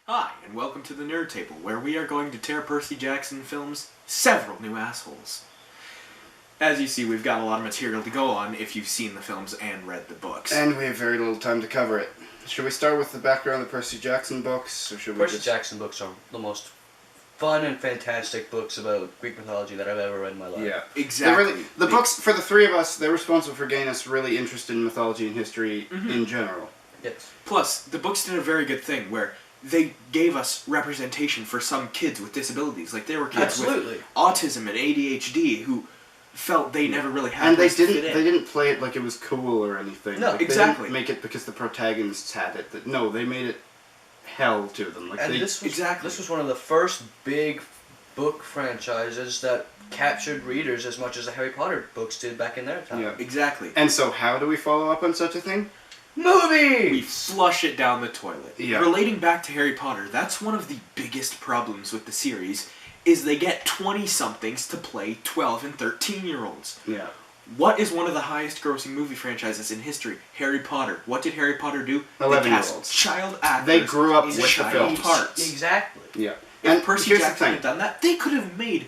Hi, and welcome to the Nerd Table, where we are going to tear Percy Jackson films several new assholes. As you see, we've got a lot of material to go on if you've seen the films and read the books. And we have very little time to cover it. Should we start with the background of the Percy Jackson books, or should we Percy Jackson books are the most fun and fantastic books about Greek mythology that I've ever read in my life. Yeah, Exactly. The books, for the three of us, they're responsible for getting us really interested in mythology and history in general. Yes. Plus, the books did a very good thing where they gave us representation for some kids with disabilities. Like, there were kids with autism and ADHD who felt they never really had and to fit in. they didn't play it like it was cool or anything. No, like, exactly. They didn't make it because the protagonists had it. No, they made it hell to them. Like, And this was one of the first big book franchises that captured readers as much as the Harry Potter books did back in their time. Yeah. Exactly. And so how do we follow up on such a thing? Movies! We flush it down the toilet. Yeah. Relating back to Harry Potter, that's one of the biggest problems with the series, is they get 20-somethings to play 12 and 13-year-olds. Yeah. What is one of the highest grossing movie franchises in history? Harry Potter. What did Harry Potter do? 11-year-olds. They cast child actors They grew up in with the child films. parts. Exactly. Yeah. If And Percy here's the Jackson thing. had done that, they could have made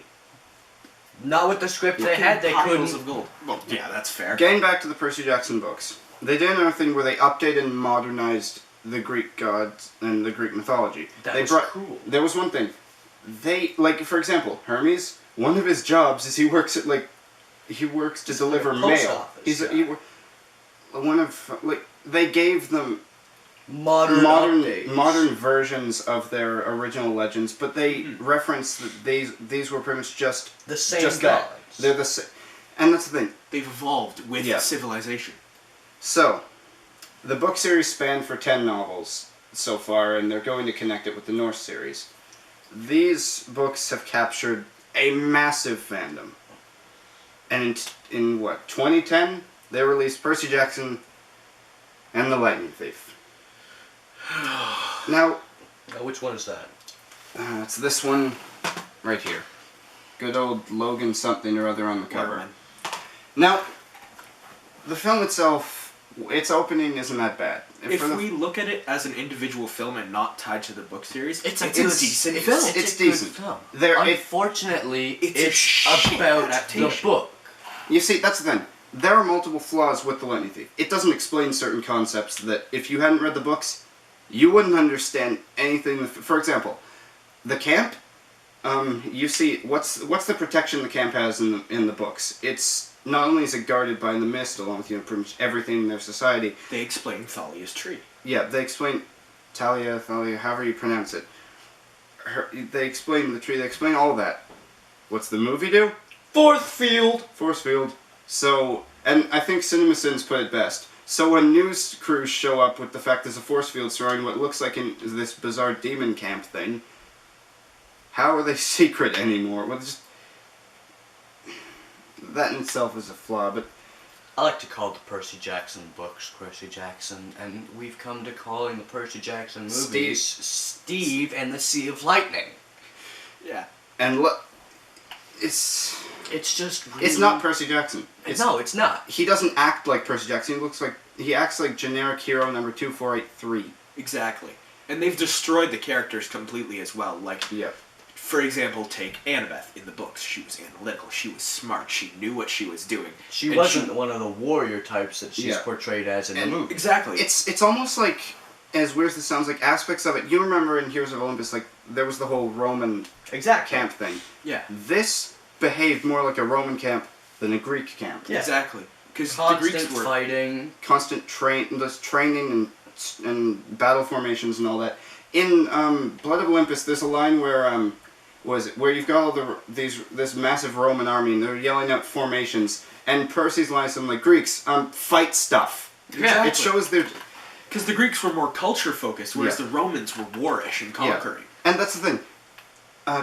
Not with the script they had, they piles couldn't. of gold. Well, yeah, that's fair. Getting back to the Percy Jackson books, they did another thing where they updated and modernized the Greek gods and the Greek mythology. That they was cool. There was one thing. They, like, for example, Hermes, one of his jobs is he works to deliver post mail. office, They gave them Modern updates. modern versions of their original legends, but they referenced that these were pretty much just The same just gods. that. They're the same. And that's the thing. They've evolved with Yeah. civilization. So, the book series spanned for 10 novels so far, and they're going to connect it with the Norse series. These books have captured a massive fandom. And in 2010, they released Percy Jackson and the Lightning Thief. Now, Which one is that? it's this one right here. Good old Logan something or other on the cover. Letterman. Now, the film itself, its opening isn't that bad. If we look at it as an individual film and not tied to the book series, it's a it's- decent it's- film. it's a good decent. film. It- Unfortunately, It's a it's shit about the adaptation. book. You see, that's the thing. There are multiple flaws with the Lightning Thief. It doesn't explain certain concepts that if you hadn't read the books, you wouldn't understand anything. For example, the camp. You see, what's the protection the camp has in the books? It's not only is it guarded by the mist, along with pretty much everything in their society. They explain Thalia's tree. Yeah, they explain Thalia, however you pronounce it. They explain the tree. They explain all that. What's the movie do? Force field. So, and I think CinemaSins put it best. So when news crews show up with the fact there's a force field surrounding what looks like this bizarre demon camp thing, how are they secret anymore? Well, that in itself is a flaw, but I like to call the Percy Jackson books Percy Jackson, and we've come to calling the Percy Jackson movies Steve and the Sea of Lightning. Yeah. and look, it's It's really... it's not Percy Jackson. No, it's not. He doesn't act like Percy Jackson. He acts like generic hero number 2483. Exactly. And they've destroyed the characters completely as well. Like, Yeah. for example, take Annabeth in the books. She was analytical. She was smart. She knew what she was doing. She And wasn't one of the warrior types that she's Yeah. portrayed as in the And movie. Exactly. It's almost like, as weird as it sounds, like aspects of it. You remember in Heroes of Olympus, like there was the whole Roman Exactly. camp thing. Yeah. This behaved more like a Roman camp than a Greek camp. Yeah. Exactly. Because the Constant Greeks were... fighting. Constant training and battle formations and all that. In Blood of Olympus, there's a line where where you've got all this massive Roman army and they're yelling out formations, and Percy's line is something like, Greeks, fight stuff. Exactly. It shows their... Because the Greeks were more culture-focused, whereas the Romans were warish and conquering. And that's the thing.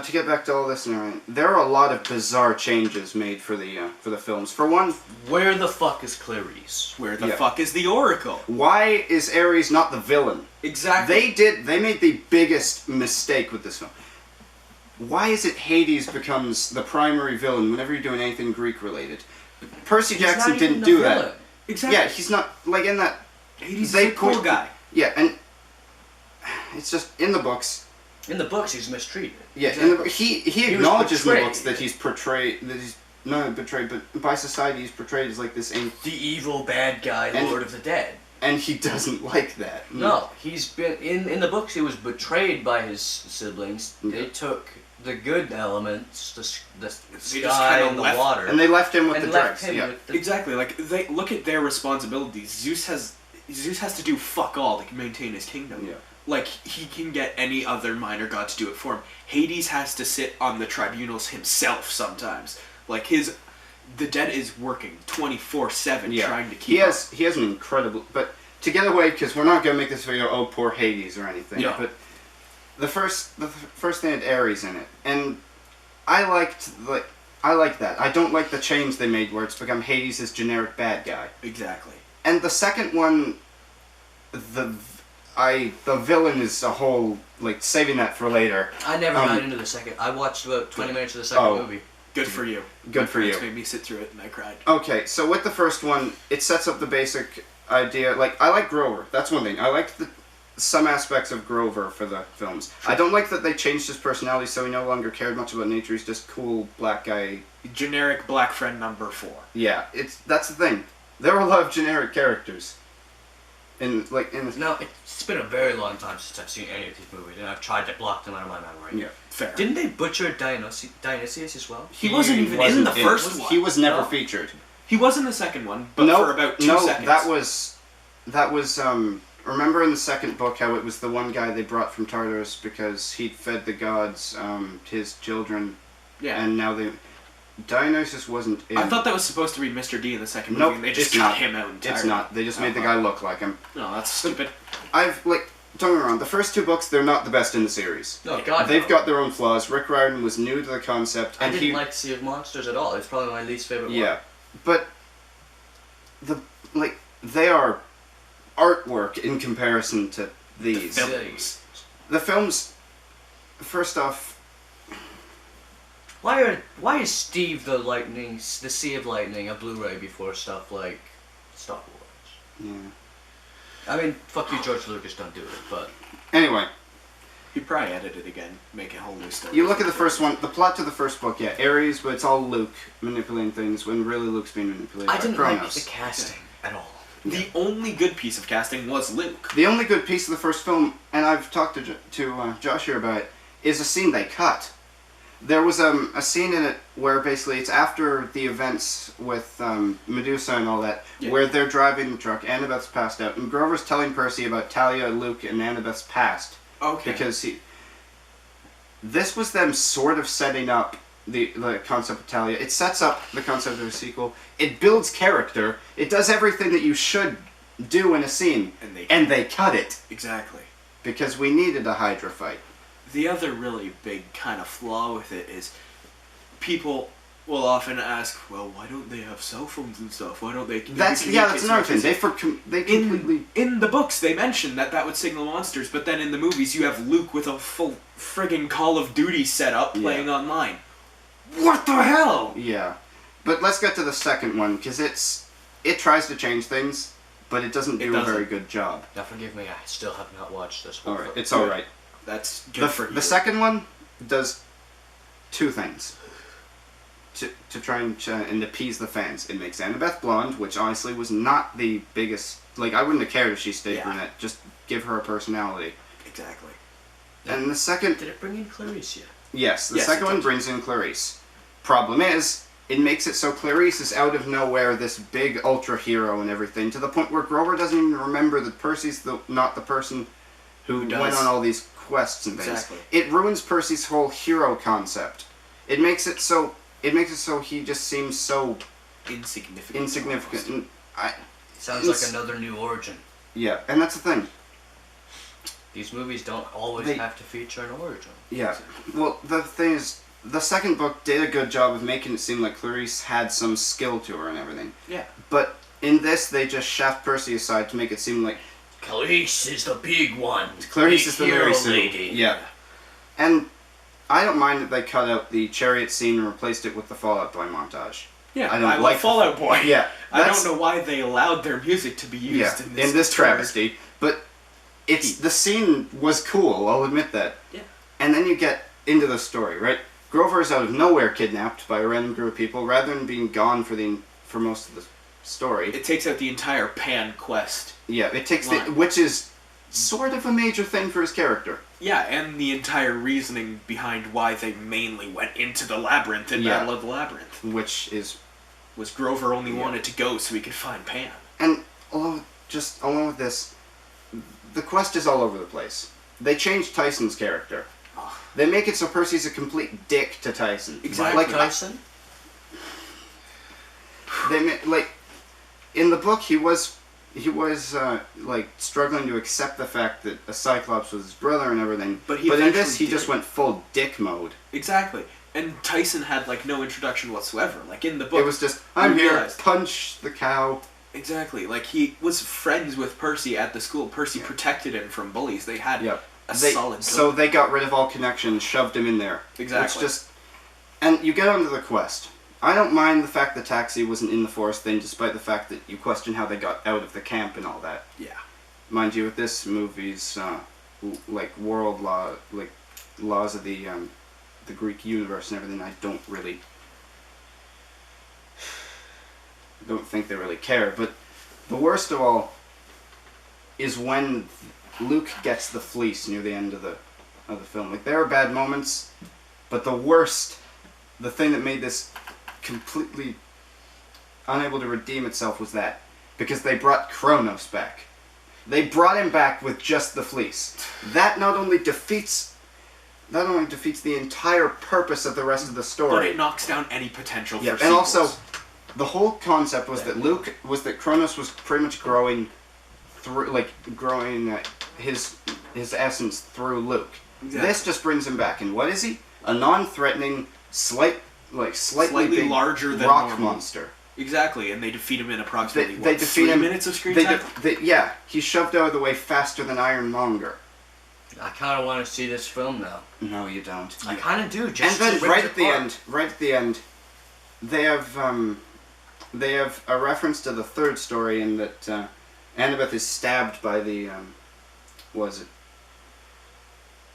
To get back to all this and everything, there are a lot of bizarre changes made for the films. For one, Where the fuck is Clarice? Where the fuck is the Oracle? why is Ares not the villain? Exactly. They made the biggest mistake with this film. Why is it Hades becomes the primary villain whenever you're doing anything Greek related? Percy Jackson didn't do that. Exactly. Yeah, he's not like in that. Hades they is a cool point- guy. Yeah, and it's just in the books. In the books, he's mistreated. Yeah, Exactly. he acknowledges in the books that he's portrayed, that he's not betrayed, but by society he's portrayed as like this, The evil bad guy, Lord of the Dead. and he doesn't like that. No, he's been in the books. He was betrayed by his siblings. Yeah. They took the good elements, the just sky kinda and the left- water, And they left him with and the left dregs. him Yeah. with the Exactly. Like they look at their responsibilities. Zeus has to do fuck all to maintain his kingdom. Yeah. Like he can get any other minor god to do it for him. Hades has to sit on the tribunals himself sometimes. Like the dead is working 24/7 Yeah. trying to keep. He has an incredible, but to get away, because we're not gonna make this video, oh poor Hades or anything. Yeah. But the first thing had Ares in it, and I liked that. I don't like the change they made where it's become Hades' generic bad guy. Exactly. And the second one, the villain is a whole, like, saving that for later. I never got into the second. I watched about 20 minutes of the second movie. Good for you. Good for you. It made me sit through it and I cried. Okay, so with the first one, it sets up the basic idea. Like, I like Grover. That's one thing. I like some aspects of Grover for the films. I don't like that they changed his personality so he no longer cared much about nature. He's just cool black guy. Generic black friend number 4. Yeah, that's the thing. There were a lot of generic characters. Now, it's been a very long time since I've seen any of these movies, and I've tried to block them out of my memory. Yeah, fair. Didn't they butcher Dionysius as well? He wasn't even in the first one. He was never No. featured. He was in the second one, but for about 2 seconds. that was remember in the second book how it was the one guy they brought from Tartarus because he'd fed the gods his children. Yeah. And now Dionysus wasn't in. I thought that was supposed to be Mr. D in the second movie, Nope, and they just it's cut not. him out entirely. It's not. They just made the guy look like him. No, that's stupid. Don't get me wrong, the first 2 books, they're not the best in the series. No, God, They've no. got their own flaws. Rick Riordan was new to the concept, I and didn't like Sea of Monsters at all. It's probably my least favorite one. yeah, but they are artwork in comparison to these. Films. The films, first off, Why is Steve the Sea of Lightning a Blu-ray before stuff like Star Wars? yeah. I mean, fuck you, George Lucas, don't do it, but... Anyway, He probably edit it again, make a whole new story. you look at the first one, the plot to the first book, yeah, Ares, but it's all Luke manipulating things when really Luke's being manipulated I by didn't Kronos. like the casting at all. The only good piece of casting was Luke. The only good piece of the first film, and I've talked to Josh here about it, is a scene they cut. There was a scene in it where basically it's after the events with Medusa and all that, Yeah. where they're driving the truck, Annabeth's passed out, and Grover's telling Percy about Talia, Luke, and Annabeth's past. Okay. Because this was them sort of setting up the concept of Talia. It sets up the concept of a sequel. It builds character. It does everything that you should do in a scene. And they cut it. Exactly. Because we needed a Hydra fight. The other really big kind of flaw with it is people will often ask, well, why don't they have cell phones and stuff? Why don't they... That's another thing. They completely... In the books, they mention that would signal monsters, but then in the movies, you have Luke with a full friggin' Call of Duty setup playing online. What the hell? Yeah. But let's get to the second one, because it tries to change things, but it doesn't do a very good job. Now forgive me, I still have not watched this one. Alright, it's alright. That's good for you. The second one does 2 things to try and appease the fans. It makes Annabeth blonde, which honestly was not the biggest... Like, I wouldn't have cared if she stayed brunette. Just give her a personality. Exactly. And the second... Did it bring in Clarice? Yes, the second one brings in Clarice. Problem is, it makes it so Clarice is out of nowhere this big ultra hero and everything, to the point where Grover doesn't even remember that Percy's not the person who went on all these quests and things. Exactly. It ruins Percy's whole hero concept. It makes it so he just seems so insignificant. And Sounds like another new origin. Yeah, and that's the thing. These movies don't always have to feature an origin. Yeah. Well, the thing is, the second book did a good job of making it seem like Clarice had some skill to her and everything. Yeah. But in this, they just shaft Percy aside to make it seem like Clarice is the big one. Clarice is the hero Mary Sue. lady. Yeah. And I don't mind that they cut out the chariot scene and replaced it with the Fall Out Boy montage. Yeah, I don't like like Fall Out Boy. Yeah. I don't know why they allowed their music to be used in this travesty. But the scene was cool, I'll admit that. Yeah. And then you get into the story, right? Grover is out of nowhere kidnapped by a random group of people rather than being gone for most of the story. It takes out the entire Pan quest. Yeah, it takes line. which is sort of a major thing for his character. Yeah, and the entire reasoning behind why they mainly went into the labyrinth in Battle of the Labyrinth. Which was Grover only wanted to go so he could find Pan. And along with this, the quest is all over the place. They changed Tyson's character. Oh. They make it so Percy's a complete dick to Tyson. Exactly. Like Tyson? In the book, he was struggling to accept the fact that a Cyclops was his brother and everything. But in this, he just went full dick mode. Exactly. And Tyson had no introduction whatsoever. In the book, it was just, I'm here, punch the cow. Exactly. He was friends with Percy at the school. Percy protected him from bullies. They had a solid. So they got rid of all connection, shoved him in there. Exactly. And you get onto the quest. I don't mind the fact that Taxi wasn't in the forest thing, despite the fact that you question how they got out of the camp and all that. Yeah. Mind you, with this movie's world law, laws of the Greek universe and everything, I don't think they really care. But the worst of all is when Luke gets the fleece near the end of the film. There are bad moments, but the thing that made this completely unable to redeem itself was that. Because they brought Kronos back. They brought him back with just the fleece. That not only defeats the entire purpose of the rest of the story, but it knocks down any potential for sequels. And also, the whole concept was that Kronos was pretty much growing his essence through Luke. Exactly. This just brings him back, and what is he? A non-threatening, slightly big larger than rock normal monster. Exactly, and they defeat him in approximately 3 minutes of screen time? He's shoved out of the way faster than Ironmonger. I kind of want to see this film now. No, you don't. I kind of do. And then right at the end, they have a reference to the third story in that Annabeth is stabbed by the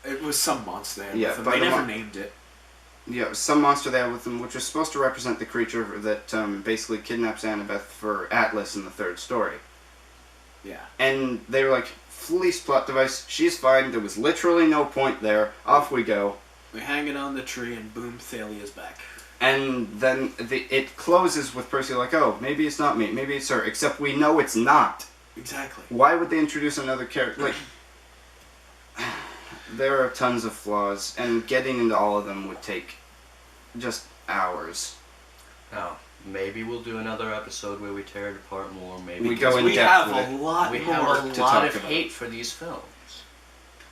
It was some monster there. Yeah, they never named it. Yeah, it was some monster there with them, which was supposed to represent the creature that basically kidnaps Annabeth for Atlas in the third story. Yeah. And they were like, fleece plot device, she's fine, there was literally no point there, off we go. We hang it on the tree and boom, Thalia's back. And then it closes with Percy oh, maybe it's not me, maybe it's her, except we know it's not. Exactly. Why would they introduce another character? There are tons of flaws, and getting into all of them would take just hours. Oh, maybe we'll do another episode where we tear it apart more. Maybe we go in we depth have with a it. lot we more have a to lot talk of about. hate for these films.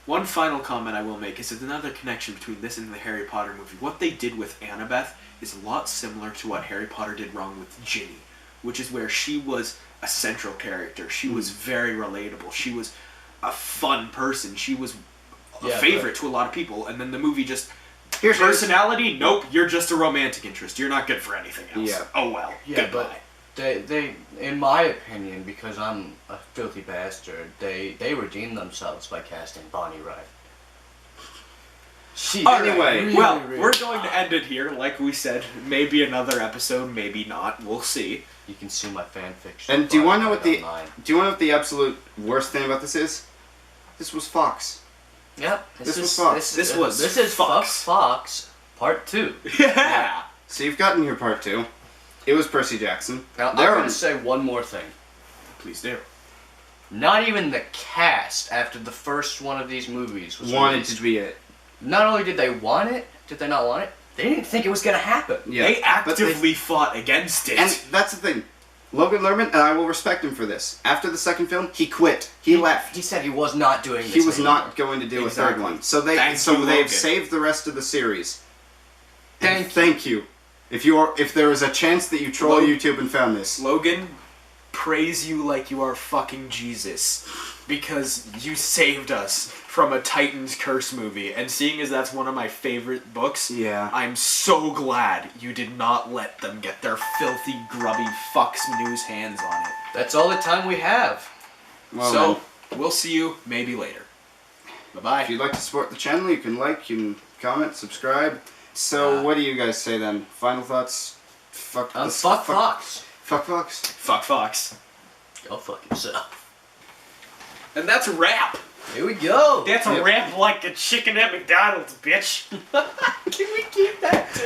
One final comment I will make is that another connection between this and the Harry Potter movie. What they did with Annabeth is a lot similar to what Harry Potter did wrong with Ginny, which is where she was a central character. She was very relatable. She was a fun person. She was a favorite to a lot of people, and then the movie just... Here's personality? Nope, you're just a romantic interest. You're not good for anything else. Yeah. Oh well, goodbye. But they, in my opinion, because I'm a filthy bastard, they redeemed themselves by casting Bonnie Wright. Anyway, we're going to end it here. Like we said, maybe another episode, maybe not. We'll see. You can see my fan fiction. And do you want to know what the absolute worst thing about this is? This was Fox. Yep. This was Fox. This is Fox Part 2. Yeah. So you've gotten your Part 2. It was Percy Jackson. Now, I'm going to say one more thing. Please do. Not even the cast after the first one of these movies was wanted released. to be it. Not only did they want it, did they not want it? They didn't think it was going to happen. Yeah, they actively fought against it. And that's the thing. Logan Lerman, and I will respect him for this. After the second film, he quit. He left. He said he was not doing this. He was not going to do a third one. So they've saved the rest of the series. Thank you. If there is a chance that you troll YouTube and found this, Logan, praise you like you are fucking Jesus, because you saved us from a Titan's Curse movie, and seeing as that's one of my favorite books, I'm so glad you did not let them get their filthy, grubby Fox News hands on it. That's all the time we have. Well, so, We'll see you maybe later. Bye-bye. If you'd like to support the channel, you can like, you can comment, subscribe. So, what do you guys say then? Final thoughts? Fuck Fox. Fuck Fox. Fuck Fox. Go fuck yourself. And that's a wrap. Here we go. That's a wrap like a chicken at McDonald's, bitch. Can we keep that too?